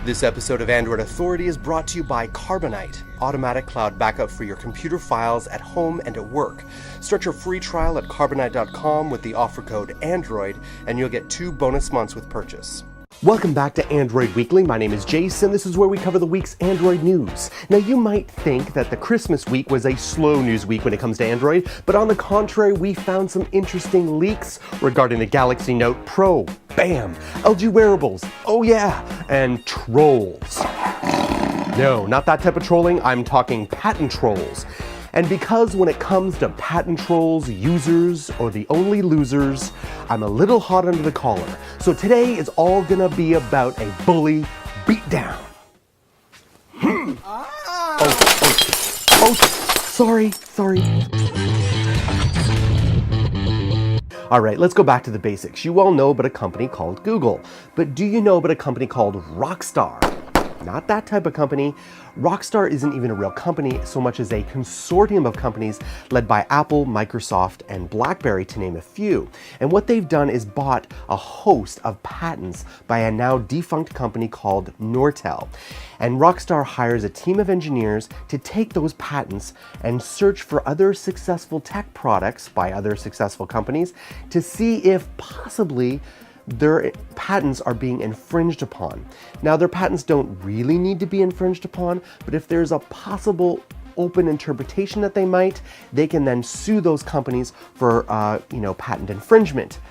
This episode of Android Authority is brought to you by Carbonite, automatic cloud backup for your computer files at home and at work. Start your free trial at carbonite.com with the offer code ANDROID, and you'll get 2 bonus months with purchase. Welcome back to Android Weekly. My name is Jayce, and this is where we cover the week's Android news. Now, you might think that the Christmas week was a slow news week when it comes to Android, but on the contrary, we found some interesting leaks regarding the Galaxy Note Pro. Bam! LG Wearables. Oh yeah! And trolls. No, not that type of trolling. I'm talking patent trolls. And because when it comes to patent trolls, users are the only losers, I'm a little hot under the collar. So today is all gonna be about a bully beatdown. Sorry. All right, let's go back to the basics. You all know about a company called Google, but do you know about a company called Rockstar? Not that type of company. Rockstar isn't even a real company so much as a consortium of companies led by Apple, Microsoft, and BlackBerry, to name a few. And what they've done is bought a host of patents by a now defunct company called Nortel. And Rockstar hires a team of engineers to take those patents and search for other successful tech products by other successful companies to see if possibly their patents are being infringed upon. Now, their patents don't really need to be infringed upon, but if there's a possible open interpretation that they might, they can then sue those companies for, patent infringement.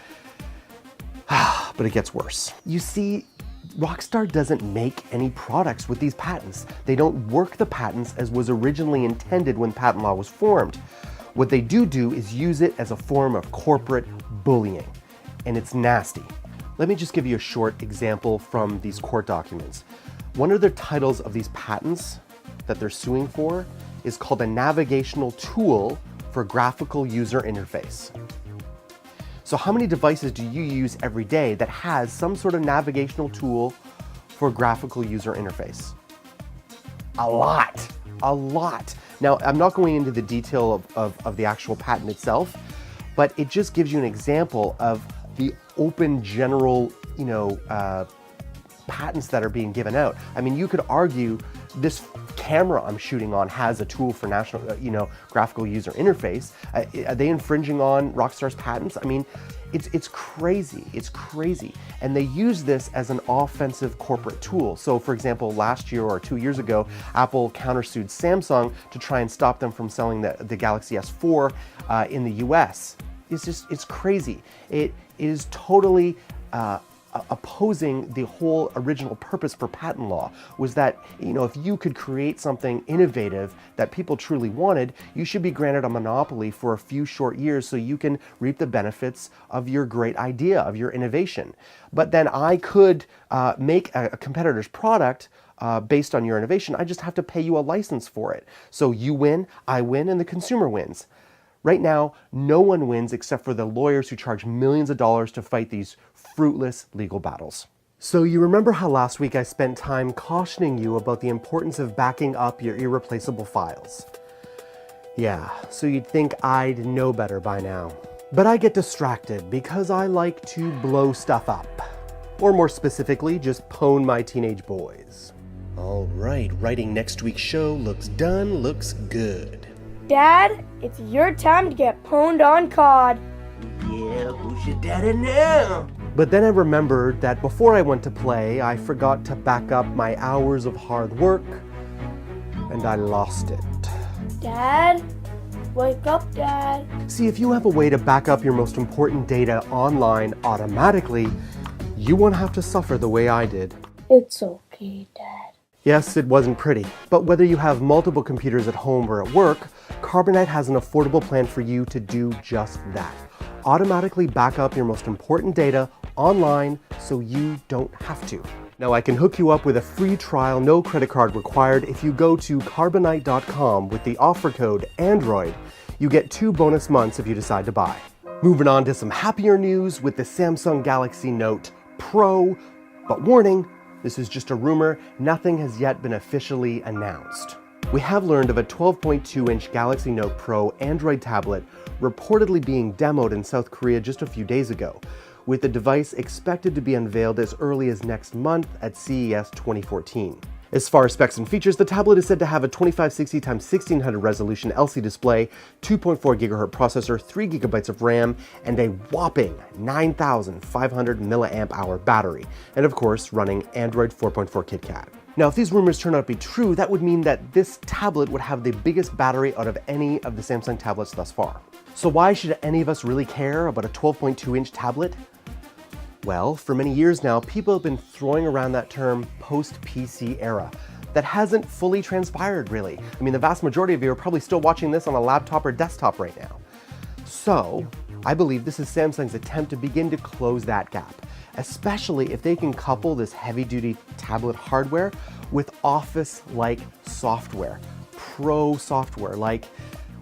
But it gets worse. You see, Rockstar doesn't make any products with these patents. They don't work the patents as was originally intended when patent law was formed. What they do is use it as a form of corporate bullying, and it's nasty. Let me just give you a short example from these court documents. One of the titles of these patents that they're suing for is called a navigational tool for graphical user interface. So how many devices do you use every day that has some sort of navigational tool for graphical user interface? A lot. Now, I'm not going into the detail of the actual patent itself, but it just gives you an example of the open general, patents that are being given out. I mean, you could argue this camera I'm shooting on has a tool for graphical user interface. Are they infringing on Rockstar's patents? I mean, it's crazy. And they use this as an offensive corporate tool. So for example, last year or 2 years ago, Apple countersued Samsung to try and stop them from selling the Galaxy S4 in the US. It's crazy. It is totally opposing the whole original purpose for patent law, was that, if you could create something innovative that people truly wanted, you should be granted a monopoly for a few short years so you can reap the benefits of your great idea, of your innovation. But then I could make a competitor's product based on your innovation. I just have to pay you a license for it. So you win, I win, and the consumer wins. Right now, no one wins except for the lawyers who charge millions of dollars to fight these fruitless legal battles. So you remember how last week I spent time cautioning you about the importance of backing up your irreplaceable files? Yeah, so you'd think I'd know better by now. But I get distracted because I like to blow stuff up. Or more specifically, just pwn my teenage boys. All right, writing next week's show looks good. Dad, it's your time to get pwned on COD. Yeah, who's your daddy now? But then I remembered that before I went to play, I forgot to back up my hours of hard work, and I lost it. Dad, wake up, Dad. See, if you have a way to back up your most important data online automatically, you won't have to suffer the way I did. It's okay, Dad. Yes, it wasn't pretty, but whether you have multiple computers at home or at work, Carbonite has an affordable plan for you to do just that. Automatically back up your most important data online so you don't have to. Now, I can hook you up with a free trial, no credit card required. If you go to carbonite.com with the offer code ANDROID, you get 2 bonus months if you decide to buy. Moving on to some happier news with the Samsung Galaxy Note Pro, but warning, this is just a rumor. Nothing has yet been officially announced. We have learned of a 12.2-inch Galaxy Note Pro Android tablet reportedly being demoed in South Korea just a few days ago. with the device expected to be unveiled as early as next month at CES 2014. As far as specs and features, the tablet is said to have a 2560x1600 resolution LCD display, 2.4 GHz processor, 3 GB of RAM, and a whopping 9,500 mAh battery, and of course running Android 4.4 KitKat. Now, if these rumors turn out to be true, that would mean that this tablet would have the biggest battery out of any of the Samsung tablets thus far. So why should any of us really care about a 12.2-inch tablet? Well, for many years now, people have been throwing around that term post-PC era. That hasn't fully transpired, really. I mean, the vast majority of you are probably still watching this on a laptop or desktop right now. So, I believe this is Samsung's attempt to begin to close that gap, especially if they can couple this heavy-duty tablet hardware with Office-like software, pro software, like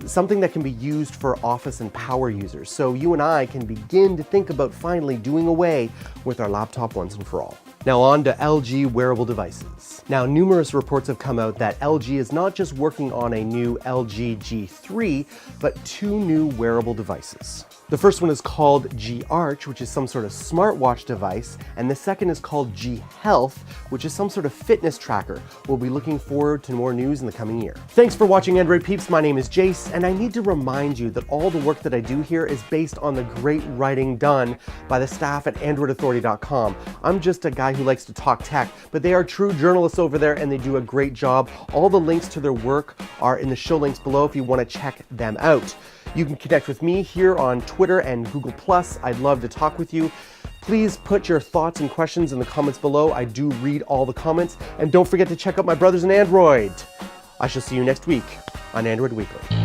something that can be used for Office and power users, so you and I can begin to think about finally doing away with our laptop once and for all. Now on to LG wearable devices. Now, numerous reports have come out that LG is not just working on a new LG G3, but 2 new wearable devices. The first one is called G Arch, which is some sort of smartwatch device, and the second is called G Health, which is some sort of fitness tracker. We'll be looking forward to more news in the coming year. Thanks for watching, Android peeps. My name is Jayce, and I need to remind you that all the work that I do here is based on the great writing done by the staff at AndroidAuthority.com. I'm just a guy who likes to talk tech, but they are true journalists over there, and they do a great job. All the links to their work are in the show links below if you want to check them out. You can connect with me here on Twitter and Google+. I'd love to talk with you. Please put your thoughts and questions in the comments below. I do read all the comments. And don't forget to check out my brothers in Android. I shall see you next week on Android Weekly.